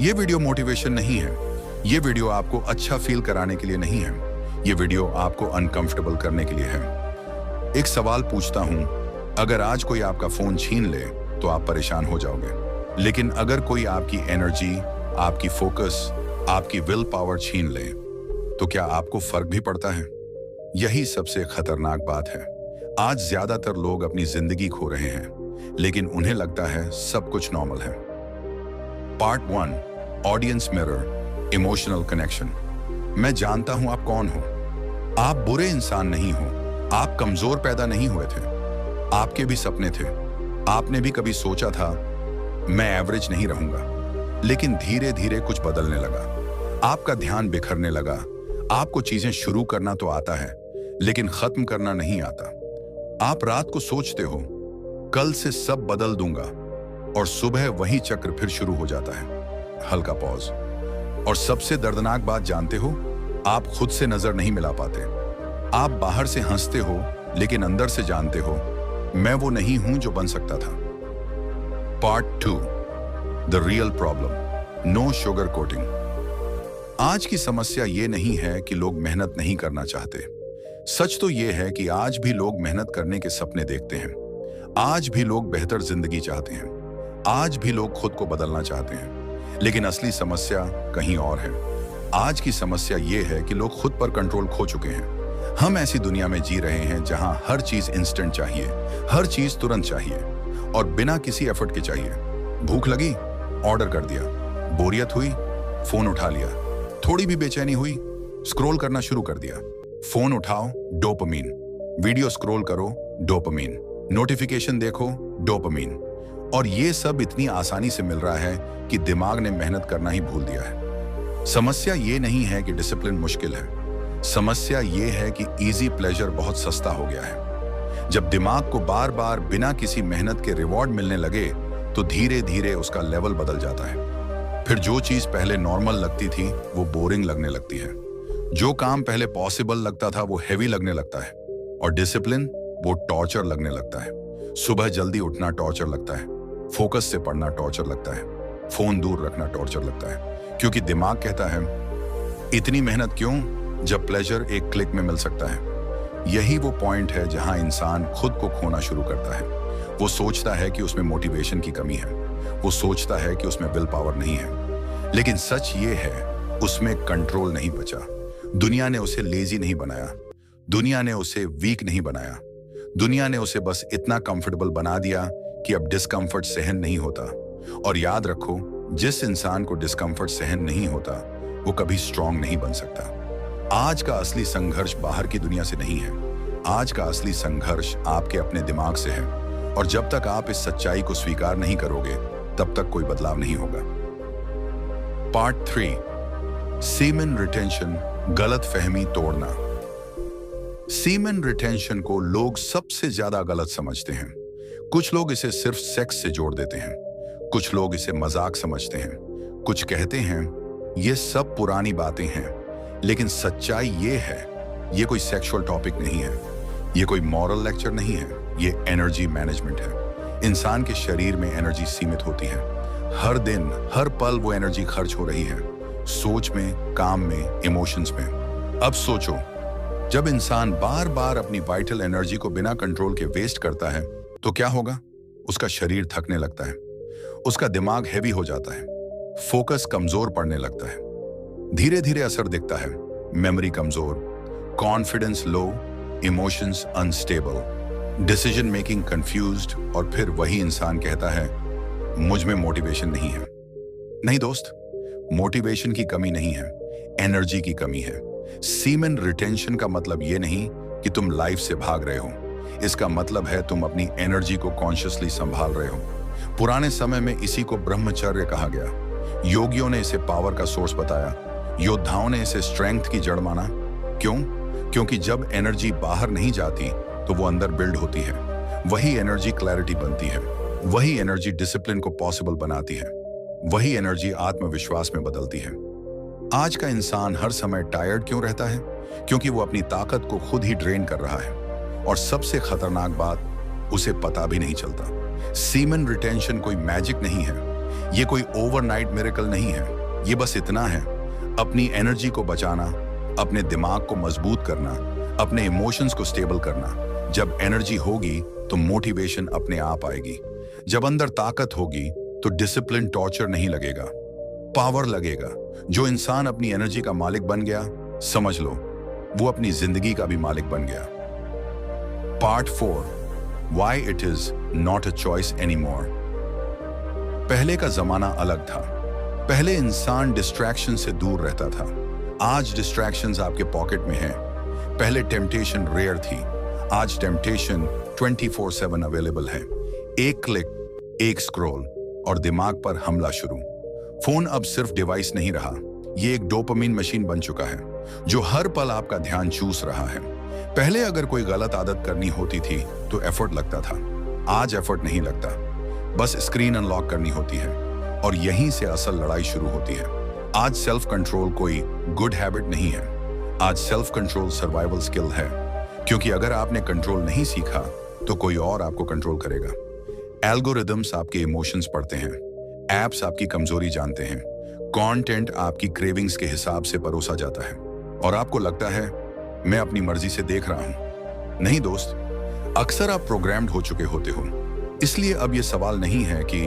ये video motivation नहीं है। ये वीडियो आपको अच्छा फील कराने के लिए नहीं है। ये वीडियो आपको अनकंफर्टेबल करने के लिए है। एक सवाल पूछता हूं, अगर आज कोई आपका फोन छीन ले तो आप परेशान हो जाओगे, लेकिन अगर कोई आपकी एनर्जी, आपकी फोकस, आपकी विल पावर छीन ले तो क्या आपको फर्क भी पड़ता है? यही सबसे खतरनाक बात है। आज ज्यादातर लोग अपनी जिंदगी खो रहे हैं, लेकिन उन्हें लगता है सब कुछ नॉर्मल है। Part 1, audience mirror, emotional connection. मैं जानता हूं आप कौन हो। आप बुरे इंसान नहीं हो। आप कमजोर पैदा नहीं हुए थे। आपके भी सपने थे। आपने भी कभी सोचा था मैं एवरेज नहीं रहूंगा, लेकिन धीरे धीरे कुछ बदलने लगा। आपका ध्यान बिखरने लगा। आपको चीजें शुरू करना तो आता है, लेकिन खत्म करना नहीं आता। आप रात को सोचते हो कल से सब बदल दूंगा, और सुबह वही चक्र फिर शुरू हो जाता है। हल्का पॉज। और सबसे दर्दनाक बात जानते हो, आप खुद से नजर नहीं मिला पाते। आप बाहर से हंसते हो, लेकिन अंदर से जानते हो मैं वो नहीं हूं जो बन सकता था। Part 2, the real problem, no sugar coating. आज की समस्या ये नहीं है कि लोग मेहनत नहीं करना चाहते। सच तो ये है कि आज भी लोग मेहनत करने के सपने देखते हैं। आज भी लोग बेहतर जिंदगी चाहते हैं। आज भी लोग खुद को बदलना चाहते हैं, लेकिन असली समस्या कहीं और है। आज की समस्या ये है कि लोग खुद पर कंट्रोल खो चुके हैं। हम ऐसी दुनिया में जी रहे हैं जहां हर चीज इंस्टेंट चाहिए, हर चीज तुरंत चाहिए और बिना किसी एफर्ट के चाहिए। भूख लगी, ऑर्डर कर दिया। बोरियत हुई, फोन उठा लिया। थोड़ी भी बेचैनी हुई, स्क्रॉल करना शुरू कर दिया। फोन उठाओ, डोपामीन। वीडियो स्क्रॉल करो, डोपामीन। नोटिफिकेशन देखो, डोपामीन। और ये सब इतनी आसानी से मिल रहा है कि दिमाग ने मेहनत करना ही भूल दिया है। समस्या ये नहीं है कि डिसिप्लिन मुश्किल है। समस्या ये है कि इजी प्लेजर बहुत सस्ता हो गया है। जब दिमाग को बार बार बिना किसी मेहनत के रिवॉर्ड मिलने लगे तो धीरे धीरे उसका लेवल बदल जाता है। फिर जो चीज पहले नॉर्मल लगती थी वो बोरिंग लगने लगती है। जो काम पहले पॉसिबल लगता था वो हेवी लगने लगता है। और डिसिप्लिन, वो टॉर्चर लगने लगता है। सुबह जल्दी उठना टॉर्चर लगता है। फोकस से पढ़ना टॉर्चर लगता है। फोन दूर रखना टॉर्चर लगता है, क्योंकि दिमाग कहता है इतनी मेहनत क्यों जब प्लेजर एक क्लिक में मिल सकता है। यही वो पॉइंट है जहां इंसान खुद को खोना शुरू करता है। वो सोचता है कि उसमें मोटिवेशन की कमी है। वो सोचता है कि उसमें विल पावर नहीं है, लेकिन सच ये है उसमें कंट्रोल नहीं बचा। दुनिया ने उसे लेजी नहीं बनाया। दुनिया ने उसे वीक नहीं बनाया। दुनिया ने उसे बस इतना कंफर्टेबल बना दिया कि अब डिस्कंफर्ट सहन नहीं होता। और याद रखो, जिस इंसान को डिस्कंफर्ट सहन नहीं होता वो कभी स्ट्रांग नहीं बन सकता। आज का असली संघर्ष बाहर की दुनिया से नहीं है। आज का असली संघर्ष आपके अपने दिमाग से है। और जब तक आप इस सच्चाई को स्वीकार नहीं करोगे तब तक कोई बदलाव नहीं होगा। पार्ट 3, सीमेन रिटेंशन, गलत फहमी तोड़ना। सीमेन रिटेंशन को लोग सबसे ज्यादा गलत समझते हैं। कुछ लोग इसे सिर्फ सेक्स से जोड़ देते हैं। कुछ लोग इसे मजाक समझते हैं। कुछ कहते हैं ये सब पुरानी बातें हैं, लेकिन सच्चाई ये है ये कोई सेक्सुअल टॉपिक नहीं है। ये कोई मॉरल लेक्चर नहीं है। ये एनर्जी मैनेजमेंट है। इंसान के शरीर में एनर्जी सीमित होती है। हर दिन, हर पल वो एनर्जी खर्च हो रही है, सोच में, काम में, इमोशंस में। अब सोचो, जब इंसान बार बार अपनी वाइटल एनर्जी को बिना कंट्रोल के वेस्ट करता है तो क्या होगा? उसका शरीर थकने लगता है। उसका दिमाग हैवी हो जाता है। फोकस कमजोर पड़ने लगता है। धीरे धीरे असर दिखता है। मेमोरी कमजोर, confidence low, emotions unstable, decision making confused. और फिर वही इंसान कहता है मुझ में मोटिवेशन नहीं है। नहीं दोस्त, मोटिवेशन की कमी नहीं है, एनर्जी की कमी है। सीमेन रिटेंशन का मतलब ये नहीं कि तुम लाइफ से भाग रहे हो। इसका मतलब है तुम अपनी एनर्जी को कॉन्शियसली संभाल रहे हो। पुराने समय में इसी को ब्रह्मचर्य कहा गया। योगियों ने इसे पावर का सोर्स बताया। योद्धाओं ने इसे स्ट्रेंथ की जड़ माना। क्यों? क्योंकि जब एनर्जी बाहर नहीं जाती तो वो अंदर बिल्ड होती है। वही एनर्जी क्लैरिटी बनती है। वही एनर्जी डिसिप्लिन को पॉसिबल बनाती है। वही एनर्जी आत्मविश्वास में बदलती है। आज का इंसान हर समय टायर्ड क्यों रहता है? क्योंकि वो अपनी ताकत को खुद ही ड्रेन कर रहा है। और सबसे खतरनाक बात, उसे पता भी नहीं चलता। सीमेन रिटेंशन कोई मैजिक नहीं है। ये कोई ओवरनाइट मिरेकल नहीं है, ये बस इतना है, अपनी एनर्जी को बचाना, अपने दिमाग को मजबूत करना, अपने इमोशंस को स्टेबल करना। जब एनर्जी होगी तो मोटिवेशन अपने आप आएगी। जब अंदर ताकत होगी तो डिसिप्लिन टॉर्चर नहीं लगेगा, पावर लगेगा। जो इंसान अपनी एनर्जी का मालिक बन गया, समझ लो वो अपनी जिंदगी का भी मालिक बन गया। Part 4, why it is not a choice anymore. पहले का जमाना अलग था। पहले इंसान डिस्ट्रैक्शन से दूर रहता था। आज डिस्ट्रैक्शंस आपके पॉकेट में हैं। पहले टेम्पटेशन रेयर थी, आज टेम्पटेशन 24/7 अवेलेबल है। एक क्लिक, एक स्क्रॉल और दिमाग पर हमला शुरू। फोन अब सिर्फ डिवाइस नहीं रहा, ये एक डोपामिन मशीन बन चुका है जो हर पल आपका ध्यान चूस रहा है। पहले अगर कोई गलत आदत करनी होती थी तो एफर्ट लगता था, आज एफर्ट नहीं लगता, बस स्क्रीन अनलॉक करनी होती है और यहीं से असल लड़ाई शुरू होती है। आज सेल्फ कंट्रोल कोई गुड हैबिट नहीं है, आज सेल्फ कंट्रोल सर्वाइवल स्किल है, क्योंकि अगर आपने कंट्रोल नहीं सीखा तो कोई और आपको कंट्रोल करेगा। एल्गोरिदम्स आपके इमोशंस पढ़ते हैं, एप्स आपकी कमजोरी जानते हैं, कंटेंट आपकी क्रेविंग्स के हिसाब से परोसा जाता है और आपको लगता है मैं अपनी मर्जी से देख रहा हूं। नहीं दोस्त, अक्सर आप प्रोग्राम्ड हो चुके होते हो। इसलिए अब यह सवाल नहीं है कि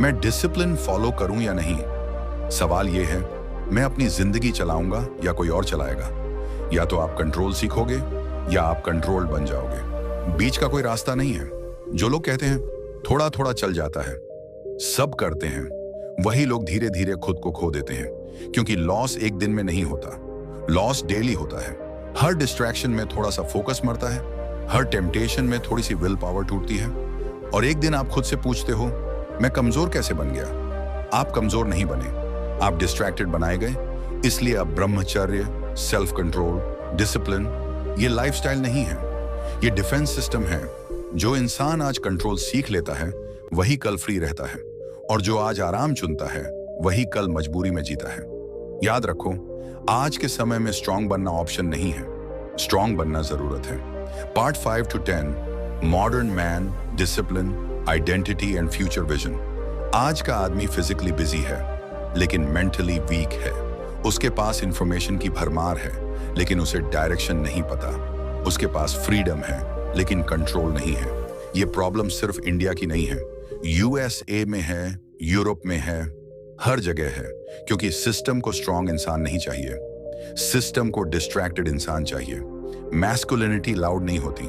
मैं डिसिप्लिन फॉलो करूं या नहीं, सवाल यह है मैं अपनी जिंदगी चलाऊंगा या कोई और चलाएगा। या तो आप कंट्रोल सीखोगे या आप कंट्रोल्ड बन जाओगे, बीच का कोई रास्ता नहीं है। जो लोग कहते हैं थोड़ा थोड़ा चल जाता है, सब करते हैं, वही लोग धीरे धीरे खुद को खो देते हैं, क्योंकि लॉस एक दिन में नहीं होता, लॉस डेली होता है। हर डिस्ट्रैक्शन में थोड़ा सा फोकस मरता है, हर टेम्पटेशन में थोड़ी सी विल पावर टूटती है और एक दिन आप खुद से पूछते हो मैं कमजोर कैसे बन गया। आप कमजोर नहीं बने, आप डिस्ट्रैक्टेड बनाए गए। इसलिए अब ब्रह्मचर्य, सेल्फ कंट्रोल, डिसिप्लिन ये लाइफस्टाइल नहीं है, ये डिफेंस सिस्टम है। जो इंसान आज कंट्रोल सीख लेता है वही कल फ्री रहता है और जो आज आराम चुनता है वही कल मजबूरी में जीता है। याद रखो, आज के समय में स्ट्रांग बनना ऑप्शन नहीं है, स्ट्रांग बनना जरूरत है। Part 5 to 10, modern man, discipline, identity and future vision. आज का आदमी फिजिकली बिजी है लेकिन मेंटली वीक है। उसके पास इंफॉर्मेशन की भरमार है लेकिन उसे डायरेक्शन नहीं पता। उसके पास फ्रीडम है लेकिन कंट्रोल नहीं है। ये प्रॉब्लम सिर्फ इंडिया की नहीं है, यूएसए में है, यूरोप में है, हर जगह है। क्योंकि सिस्टम को स्ट्रांग इंसान नहीं चाहिए, सिस्टम को डिस्ट्रैक्टेड इंसान चाहिए। मैस्कुलिनिटी लाउड नहीं होती,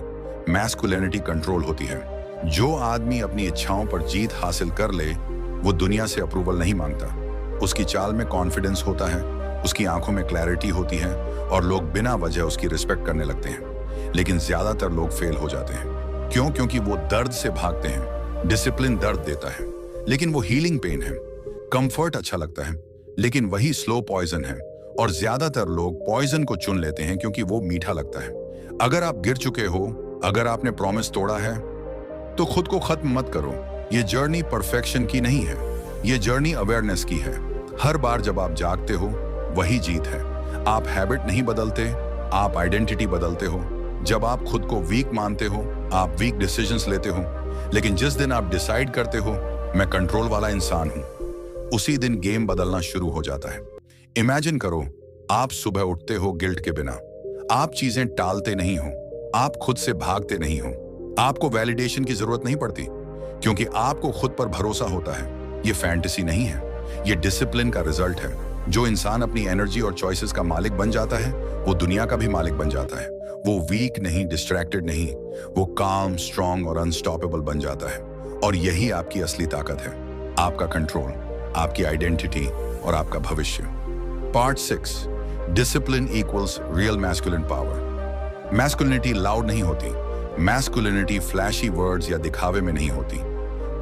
मैस्कुलिनिटी कंट्रोल होती है। जो आदमी अपनी इच्छाओं पर जीत हासिल कर ले वो दुनिया से अप्रूवल नहीं मांगता। उसकी चाल में कॉन्फिडेंस होता है, उसकी आंखों में क्लैरिटी होती है और लोग बिना वजह उसकी रिस्पेक्ट करने लगते हैं। लेकिन ज्यादातर लोग फेल हो जाते हैं। क्यों? क्योंकि वो दर्द से भागते हैं। डिसिप्लिन दर्द देता है लेकिन वो हीलिंग पेन है। कंफर्ट अच्छा लगता है लेकिन वही स्लो पॉइजन है और ज्यादातर लोग पॉइजन को चुन लेते हैं क्योंकि वो मीठा लगता है। अगर आप गिर चुके हो, अगर आपने प्रॉमिस तोड़ा है तो खुद को खत्म मत करो। ये जर्नी परफेक्शन की नहीं है, ये जर्नी अवेयरनेस की है। हर बार जब आप जागते हो वही जीत है। आप हैबिट नहीं बदलते, आप आइडेंटिटी बदलते हो। जब आप खुद को वीक मानते हो आप वीक डिसीजंस लेते हो, लेकिन जिस दिन आप डिसाइड करते हो मैं कंट्रोल वाला इंसान हूं, उसी दिन गेम बदलना शुरू हो जाता है। इमेजिन करो, आप सुबह उठते हो गिल्ट के बिना। आप चीजें टालते नहीं हो, आप खुद से भागते नहीं हो। आपको वैलिडेशन की जरूरत नहीं पड़ती क्योंकि आपको खुद पर भरोसा होता है। ये फैंटेसी नहीं है, ये डिसिप्लिन का रिजल्ट है। जो इंसान अपनी एनर्जी और चॉइसेस का मालिक बन जाता है वो दुनिया का भी मालिक बन जाता है। वो वीक नहीं, डिस्ट्रैक्टेड नहीं, वो काम, स्ट्रांग और अनस्टॉपेबल बन जाता है। और यही आपकी असली ताकत है, आपका कंट्रोल, आपकी आइडेंटिटी और आपका भविष्य। Part 6, discipline equals real masculine power. Masculinity loud नहीं होती, मैस्कुलिनिटी फ्लैशी वर्ड्स या दिखावे में नहीं होती।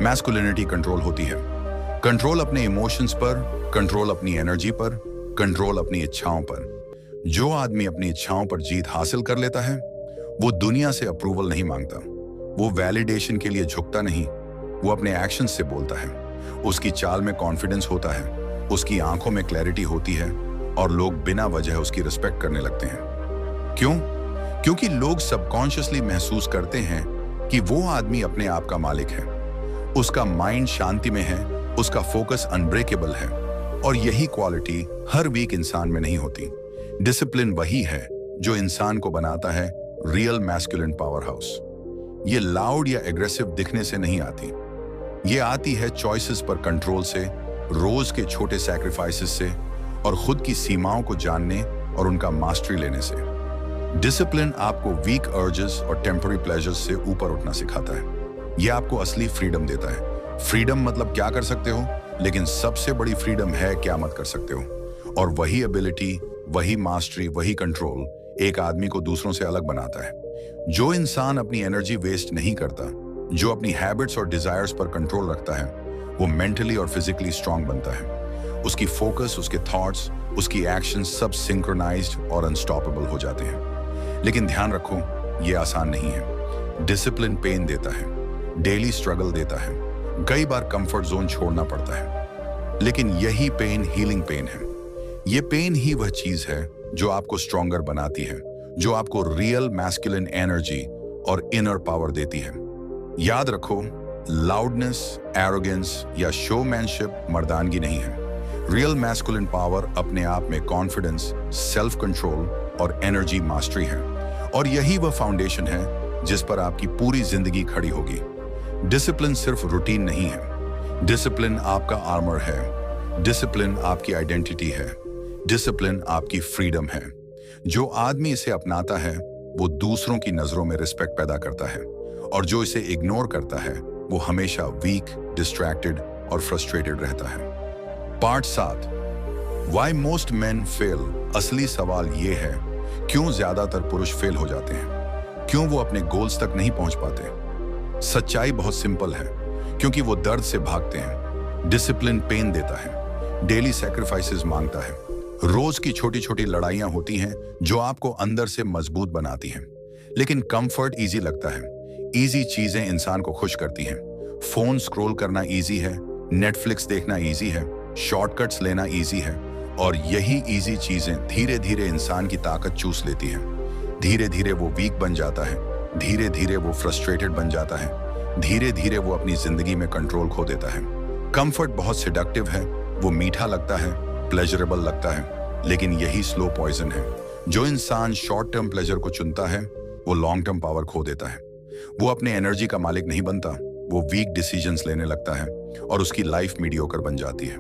मैस्कुलिनिटी कंट्रोल होती है। कंट्रोल अपने इमोशंस पर, कंट्रोल अपनी एनर्जी पर, कंट्रोल अपनी इच्छाओं पर। जो आदमी अपनी इच्छाओं पर जीत हासिल कर लेता है वो दुनिया से अप्रूवल नहीं मांगता, वो वैलिडेशन के लिए झुकता नहीं, वो अपने एक्शंस से बोलता है। उसकी चाल में कॉन्फिडेंस होता है, उसकी आंखों में क्लैरिटी होती है और लोग बिना वजह उसकी रिस्पेक्ट करने लगते हैं। क्यों? क्योंकि लोग सबकॉन्शियसली महसूस करते हैं कि वो आदमी अपने आप का मालिक है। उसका माइंड शांति में है, उसका फोकस अनब्रेकेबल है, और यही क्वालिटी हर वीक इंसान में नहीं होती। डिसिप्लिन वही है जो इंसान को बनाता है रियल मैस्कुलिन पावर हाउस। ये लाउड या एग्रेसिव दिखने से नहीं आती, ये आती है चॉइसेस पर कंट्रोल से, रोज के छोटे सैक्रिफाइसेस से, और खुद की सीमाओं को जानने और उनका मास्टरी लेने से। डिसिप्लिन आपको वीक अर्जेस और टेम्पररी प्लेजर्स से ऊपर उठना सिखाता है। यह आपको असली फ्रीडम देता है। फ्रीडम मतलब क्या कर सकते हो, लेकिन सबसे बड़ी फ्रीडम है क्या मत कर सकते हो। और वही एबिलिटी, वही मास्टरी, वही कंट्रोल एक आदमी को दूसरों से अलग बनाता है। जो इंसान अपनी एनर्जी वेस्ट नहीं करता, जो अपनी हैबिट्स और डिजायर्स पर कंट्रोल रखता है, वो मेंटली और फिजिकली स्ट्रांग बनता है। उसकी फोकस, उसके थॉट्स, उसकी एक्शंस सब सिंक्रोनाइज्ड और अनस्टॉपेबल हो जाते हैं। लेकिन ध्यान रखो, ये आसान नहीं है। डिसिप्लिन पेन देता है, डेली स्ट्रगल देता है, कई बार कंफर्ट जोन छोड़ना पड़ता है। लेकिन यही पेन हीलिंग पेन है। ये पेन ही वह चीज है जो आपको स्ट्रॉन्गर बनाती है, जो आपको रियल मैस्कुलिन एनर्जी और इनर पावर देती है। याद रखो, लाउडनेस, एरोगेंस या शोमैनशिप मर्दानगी नहीं है। रियल मैस्कुलिन पावर अपने आप में कॉन्फिडेंस, सेल्फ कंट्रोल और एनर्जी मास्टरी है। और यही वह फाउंडेशन है जिस पर आपकी पूरी जिंदगी खड़ी होगी। डिसिप्लिन सिर्फ रूटीन नहीं है, डिसिप्लिन आपका आर्मर है, डिसिप्लिन आपकी आइडेंटिटी है, डिसिप्लिन आपकी फ्रीडम है। जो आदमी इसे अपनाता है वो दूसरों की नजरों में रिस्पेक्ट पैदा करता है, और जो इसे इग्नोर करता है वो हमेशा वीक, डिस्ट्रैक्टेड और फ्रस्ट्रेटेड रहता है। Part 7, why most main fail. असली सवाल ये है, क्यों ज्यादातर पुरुष फेल हो जाते हैं, क्यों वो अपने गोल्स तक नहीं पहुंच पाते। सच्चाई बहुत सिंपल है, क्योंकि वो दर्द से भागते हैं। डिसिप्लिन पेन देता है, डेली सैक्रिफाइसेस मांगता है, रोज की छोटी छोटी लड़ाइयां होती हैं जो आपको अंदर से मजबूत बनाती हैं। लेकिन कंफर्ट इजी लगता है, इजी चीजें इंसान को खुश करती हैं। फोन स्क्रॉल करना इजी है, नेटफ्लिक्स देखना इजी है, शॉर्टकट्स लेना इजी है, और यही इजी चीजें धीरे धीरे इंसान की ताकत चूस लेती हैं। धीरे धीरे वो वीक बन जाता है, धीरे धीरे वो फ्रस्ट्रेटेड बन जाता है, धीरे धीरे वो अपनी जिंदगी में कंट्रोल खो देता है। कंफर्ट बहुत सेडक्टिव है, वो मीठा लगता है, प्लेजरेबल लगता है, लेकिन यही स्लो पॉइजन है। जो इंसान शॉर्ट टर्म प्लेजर को चुनता है वो लॉन्ग टर्म पावर खो देता है। वो अपने एनर्जी का मालिक नहीं बनता, वो वीक डिसीजंस लेने लगता है और उसकी लाइफ मीडियोकर बन जाती है।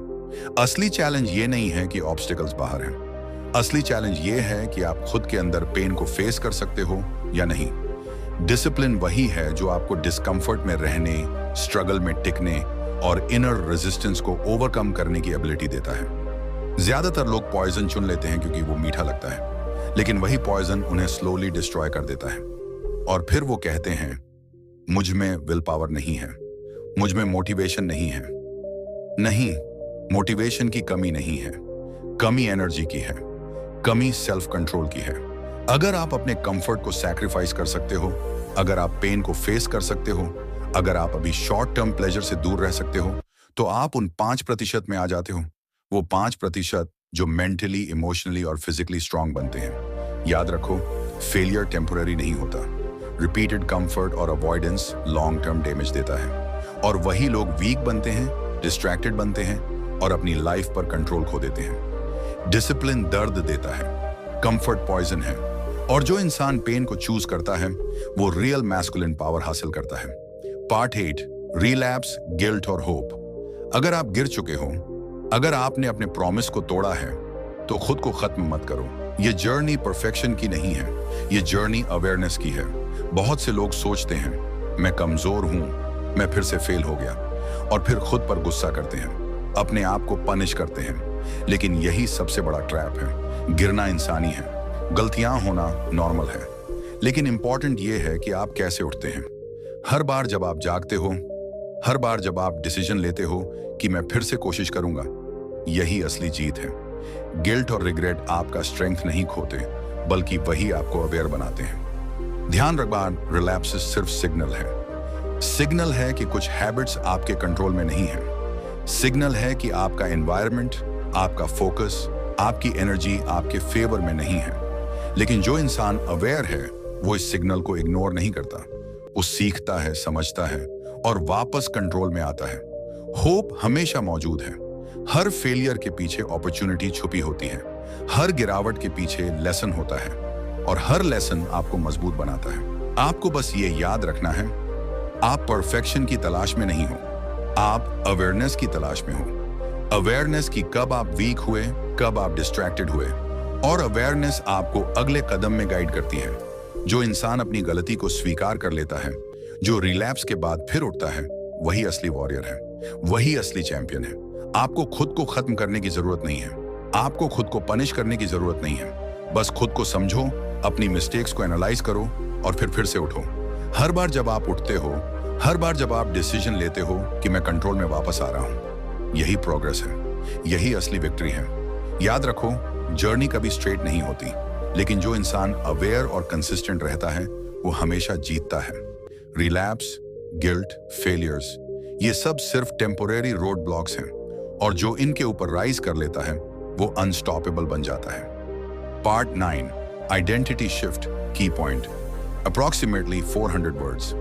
असली चैलेंज ये नहीं है कि ऑब्स्टिकल्स बाहर हैं, असली चैलेंज ये है कि आप खुद के अंदर पेन को फेस कर सकते हो या नहीं। डिसिप्लिन वही है जो आपको डिस्कंफर्ट में रहने, स्ट्रगल में टिकने और इनर रेजिस्टेंस को ओवरकम करने की एबिलिटी देता है। ज्यादातर लोग पॉइजन चुन लेते हैं क्योंकि वो मीठा लगता है, लेकिन वही पॉइजन उन्हें स्लोली डिस्ट्रॉय कर देता है। और फिर वो कहते हैं, मुझ में विल पावर नहीं है, मुझ में मोटिवेशन नहीं है। नहीं, मोटिवेशन की कमी नहीं है, कमी एनर्जी की है, कमी सेल्फ कंट्रोल की है। अगर आप अपने कंफर्ट को सैक्रिफाइस कर सकते हो, अगर आप पेन को फेस कर सकते हो, अगर आप अभी शॉर्ट टर्म प्लेजर से दूर रह सकते हो, तो आप उन 5% में आ जाते हो। वो 5% जो मेंटली, इमोशनली और फिजिकली स्ट्रांग बनते हैं। याद रखो, फेलियर टेम्पररी नहीं होता, रिपीटेड कंफर्ट और अवॉइडेंस लॉन्ग टर्म डैमेज देता है। और वही लोग वीक बनते हैं, डिस्ट्रैक्टेड बनते हैं और अपनी लाइफ पर कंट्रोल खो देते हैं। डिसिप्लिन दर्द देता है, कंफर्ट पॉइजन है, और जो इंसान पेन को चूज करता है वो रियल मैस्कुलिन पावर हासिल करता है। पार्ट 8, रिलैप्स, गिल्ट और होप। अगर आप गिर चुके हो, अगर आपने अपने प्रॉमिस को तोड़ा है, तो खुद को खत्म मत करो। ये जर्नी परफेक्शन की नहीं है, ये जर्नी अवेयरनेस की है। बहुत से लोग सोचते हैं, मैं कमजोर हूं, मैं फिर से फेल हो गया, और फिर खुद पर गुस्सा करते हैं, अपने आप को पनिश करते हैं। लेकिन यही सबसे बड़ा ट्रैप है। गिरना इंसानी है, गलतियां होना नॉर्मल है, लेकिन इंपॉर्टेंट ये है कि आप कैसे उठते हैं। हर बार जब आप जागते हो, हर बार जब आप डिसीजन लेते हो कि मैं फिर से कोशिश करूंगा, यही असली जीत है। गिल्ट और रिग्रेट आपका स्ट्रेंथ नहीं खोते, बल्कि वही आपको अवेयर बनाते हैं। ध्यान रखना, रिलैप्स सिर्फ सिग्नल है। सिग्नल है कि कुछ हैबिट्स आपके कंट्रोल में नहीं है। सिग्नल है कि आपका एनवायरनमेंट, आपका फोकस, आपकी एनर्जी आपके फेवर में नहीं है। लेकिन जो इंसान अवेयर है वो इस सिग्नल को इग्नोर नहीं करता, वो सीखता है, समझता है और वापस कंट्रोल में आता है। होप हमेशा मौजूद है। हर फेलियर के पीछे अपॉर्चुनिटी छुपी होती है। हर गिरावट के पीछे लेसन होता है और हर लेसन आपको मजबूत बनाता है। आपको बस ये याद रखना है, आप परफेक्शन की तलाश में नहीं हो, आप अवेयरनेस की तलाश में हो। अवेयरनेस की कब आप वीक हुए, कब आप डिस्ट्रैक्टेड हुए, और अवेयरनेस आपको अगले कदम में गाइड करती है। जो इंसान अपनी गलती को स्वीकार कर लेता है, जो रिलैप्स के बाद फिर उठता है, वही असली वॉरियर है, वही असली चैंपियन है। आपको खुद को खत्म करने की जरूरत नहीं है, आपको खुद को पनिश करने की जरूरत नहीं है। बस खुद को समझो, अपनी मिस्टेक्स को एनालाइज करो और फिर से उठो। हर बार जब आप उठते हो, हर बार जब आप डिसीजन लेते हो कि मैं कंट्रोल में वापस आ रहा हूं, यही प्रोग्रेस है, यही असली विक्ट्री है। याद रखो, जर्नी कभी स्ट्रेट नहीं होती, लेकिन जो इंसान अवेयर और कंसिस्टेंट रहता है वो हमेशा जीतता है। रिलैप्स, गिल्ट, फेलियर्स, ये सब सिर्फ टेम्पोरेरी रोड ब्लॉक्स हैं, और जो इनके ऊपर राइज कर लेता है वो अनस्टॉपेबल बन जाता है। पार्ट 9, आइडेंटिटी शिफ्ट, की पॉइंट, अप्रॉक्सीमेटली 400 वर्ड्स।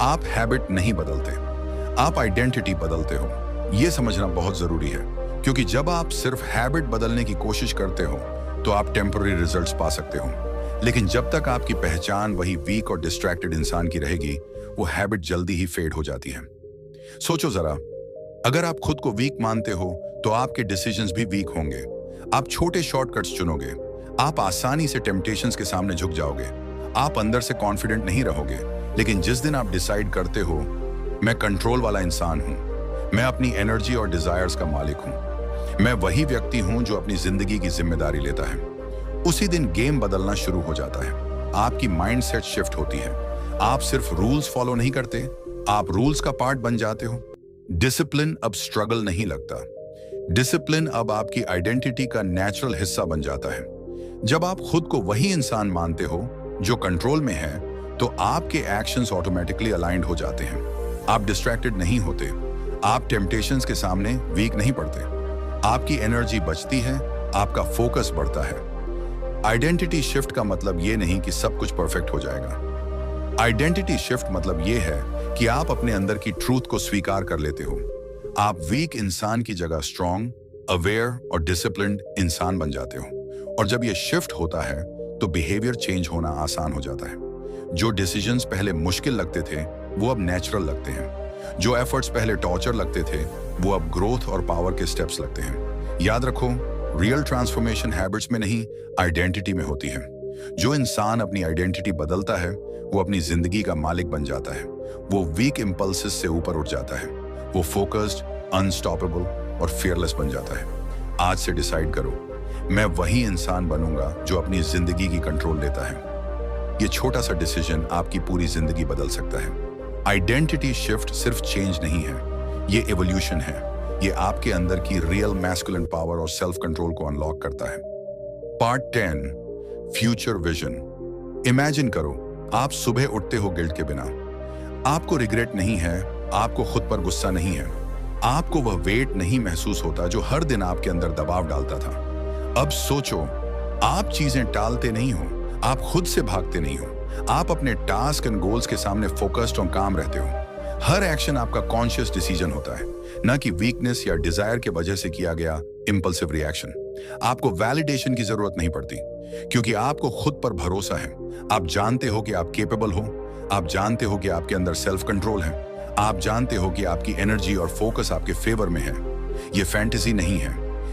आप हैबिट नहीं बदलते, आप आइडेंटिटी बदलते हो। यह समझना बहुत जरूरी है, क्योंकि जब आप सिर्फ हैबिट बदलने की कोशिश करते हो तो आप टेम्पररी रिजल्ट्स पा सकते हो, लेकिन जब तक आपकी पहचान वही वीक और डिस्ट्रैक्टेड इंसान की रहेगी, वो हैबिट जल्दी ही फेड हो जाती है। सोचो जरा, अगर आप खुद को वीक मानते हो तो आपके डिसीजंस भी वीक होंगे। आप छोटे शॉर्टकट्स चुनोगे, आप आसानी से टेम्पटेशंस के सामने झुक जाओगे, आप अंदर से कॉन्फिडेंट नहीं रहोगे। लेकिन जिस दिन आप डिसाइड करते हो, मैं कंट्रोल वाला इंसान हूं, मैं अपनी एनर्जी और डिजायर्स का मालिक हूं, मैं वही व्यक्ति हूं जो अपनी जिंदगी की जिम्मेदारी लेता है, उसी दिन गेम बदलना शुरू हो जाता है। आपकी माइंडसेट शिफ्ट होती है। आप सिर्फ रूल्स फॉलो नहीं करते, आप रूल्स का पार्ट बन जाते हो। डिसिप्लिन अब स्ट्रगल नहीं लगता, डिसिप्लिन अब आपकी आइडेंटिटी का नेचुरल हिस्सा बन जाता है। जब आप खुद को वही इंसान मानते हो जो कंट्रोल में है, तो आपके एक्शंस ऑटोमेटिकली अलाइंड हो जाते हैं। आप डिस्ट्रैक्टेड नहीं होते, आप टेम्पटेशंस के सामने वीक नहीं पड़ते, आपकी एनर्जी बचती है, आपका फोकस बढ़ता है। आइडेंटिटी शिफ्ट का मतलब ये नहीं कि सब कुछ परफेक्ट हो जाएगा। आइडेंटिटी शिफ्ट मतलब ये है कि आप अपने अंदर की ट्रूथ को स्वीकार कर लेते हो। आप वीक इंसान की जगह स्ट्रॉन्ग, अवेयर और डिसिप्लिन्ड इंसान बन जाते हो। और जब ये शिफ्ट होता है तो बिहेवियर चेंज होना आसान हो जाता है। जो डिसीजंस पहले मुश्किल लगते थे वो अब नेचुरल लगते हैं। जो एफर्ट्स पहले टॉर्चर लगते थे वो अब ग्रोथ और पावर के स्टेप्स लगते हैं। याद रखो, रियल ट्रांसफॉर्मेशन हैबिट्स में नहीं, आइडेंटिटी में होती है। जो इंसान अपनी आइडेंटिटी बदलता है वो अपनी जिंदगी का मालिक बन जाता है। वो वीक इंपल्सेस से ऊपर उठ जाता है, वो फोकस्ड, अनस्टॉपेबल और फियरलेस बन जाता है। आज से डिसाइड करो, मैं वही इंसान बनूंगा जो अपनी जिंदगी की कंट्रोल लेता है। ये छोटा सा डिसीजन आपकी पूरी जिंदगी बदल सकता है। आइडेंटिटी शिफ्ट सिर्फ चेंज नहीं है, ये एवोल्यूशन है। ये आपके अंदर की रियल मैस्कुलिन पावर और सेल्फ कंट्रोल को अनलॉक करता है। Part 10, future vision. इमेजिन करो, आप सुबह उठते हो गिल्ट के बिना। आपको रिग्रेट नहीं है, आपको खुद पर गुस्सा नहीं है, आपको वह वेट नहीं महसूस होता जो हर दिन आपके अंदर दबाव डालता था। अब सोचो, आप चीजें टालते नहीं हो, आप खुद से भागते नहीं हो, आप अपने टास्क एंड गोल्स के सामने फोकस्ड और काम रहते हो। हर एक्शन आपका कॉन्शियस डिसीजन होता है, न कि वीकनेस या डिजायर के वजह से किया गया इंपल्सिव रिएक्शन। आपको वैलिडेशन की जरूरत नहीं पड़ती, क्योंकि आपको खुद पर भरोसा है। आप जानते हो कि आप केपेबल हो, आप जानते हो कि आपके अंदर सेल्फ कंट्रोल है, आप जानते हो कि आपकी एनर्जी और फोकस आपके फेवर में है। ये फैंटेसी नहीं है,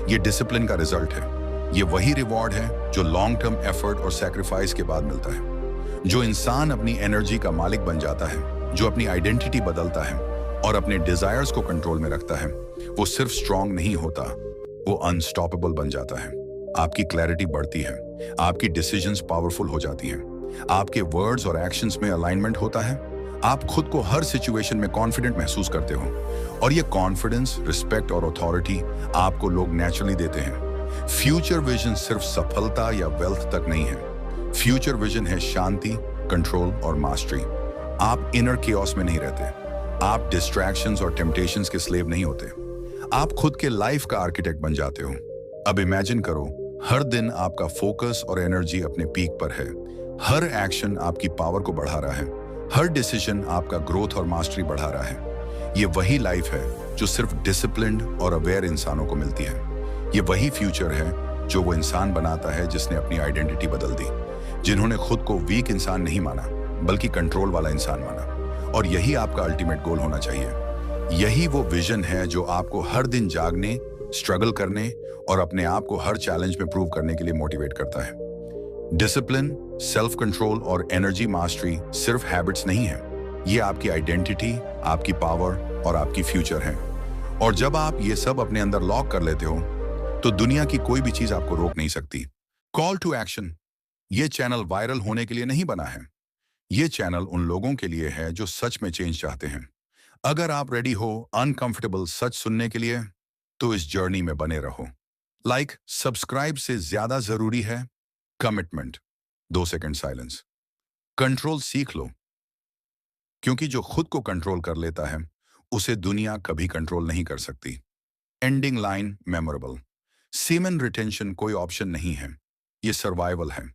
ये डिसिप्लिन का रिजल्ट है। ये वही रिवॉर्ड है जो लॉन्ग टर्म एफर्ट और सैक्रिफाइस के बाद मिलता है। जो इंसान अपनी एनर्जी का मालिक बन जाता है, जो अपनी आइडेंटिटी बदलता है और अपने डिजायर्स को कंट्रोल में रखता है, वो सिर्फ स्ट्रांग नहीं होता, वो अनस्टॉपेबल बन जाता है। आपकी क्लैरिटी बढ़ती है, आपकी डिसीजंस पावरफुल हो जाती हैं, आपके वर्ड्स और एक्शंस में अलाइनमेंट होता है, आप खुद को हर सिचुएशन में कॉन्फिडेंट महसूस करते हो, और ये कॉन्फिडेंस, रिस्पेक्ट और अथॉरिटी आपको लोग नेचुरली देते हैं। फ्यूचर विजन सिर्फ सफलता या वेल्थ तक नहीं है। फ्यूचर विजन है शांति, कंट्रोल और मास्टरी। आप इनर केओस में नहीं रहते, आप डिस्ट्रैक्शंस और टेम्पटेशंस के स्लेव नहीं होते, आप खुद के लाइफ का आर्किटेक्ट बन जाते हो। अब इमेजिन करो, हर दिन आपका फोकस और एनर्जी अपने पीक पर है, हर एक्शन आपकी पावर को बढ़ा रहा है, हर डिसीजन आपका ग्रोथ और मास्टरी बढ़ा रहा है। ये वही लाइफ है जो सिर्फ डिसिप्लिन्ड और अवेयर इंसानों को मिलती है। ये वही फ्यूचर है जो वो इंसान बनाता है जिसने अपनी आइडेंटिटी बदल दी, जिन्होंने खुद को वीक इंसान नहीं माना बल्कि कंट्रोल वाला इंसान माना। और यही आपका अल्टीमेट गोल होना चाहिए। यही वो विजन है जो आपको हर दिन जागने, स्ट्रगल करने और अपने आप को हर चैलेंज में प्रूव करने के लिए मोटिवेट करता है। डिसिप्लिन, सेल्फ कंट्रोल और एनर्जी मास्टरी सिर्फ हैबिट्स नहीं है, ये आपकी आइडेंटिटी, आपकी पावर और आपकी फ्यूचर है। और जब आप ये सब अपने अंदर लॉक कर लेते हो तो दुनिया की कोई भी चीज आपको रोक नहीं सकती। Call to action. ये चैनल वायरल होने के लिए नहीं बना है, ये चैनल उन लोगों के लिए है जो सच में चेंज चाहते हैं। अगर आप रेडी हो अनकंफर्टेबल सच सुनने के लिए तो इस जर्नी में बने रहो। लाइक, सब्सक्राइब से ज्यादा जरूरी है कमिटमेंट। 2 second silence. कंट्रोल सीख लो, क्योंकि जो खुद को कंट्रोल कर लेता है उसे दुनिया कभी कंट्रोल नहीं कर सकती। Ending line memorable. Semen retention कोई ऑप्शन नहीं है, ये सर्वाइवल है।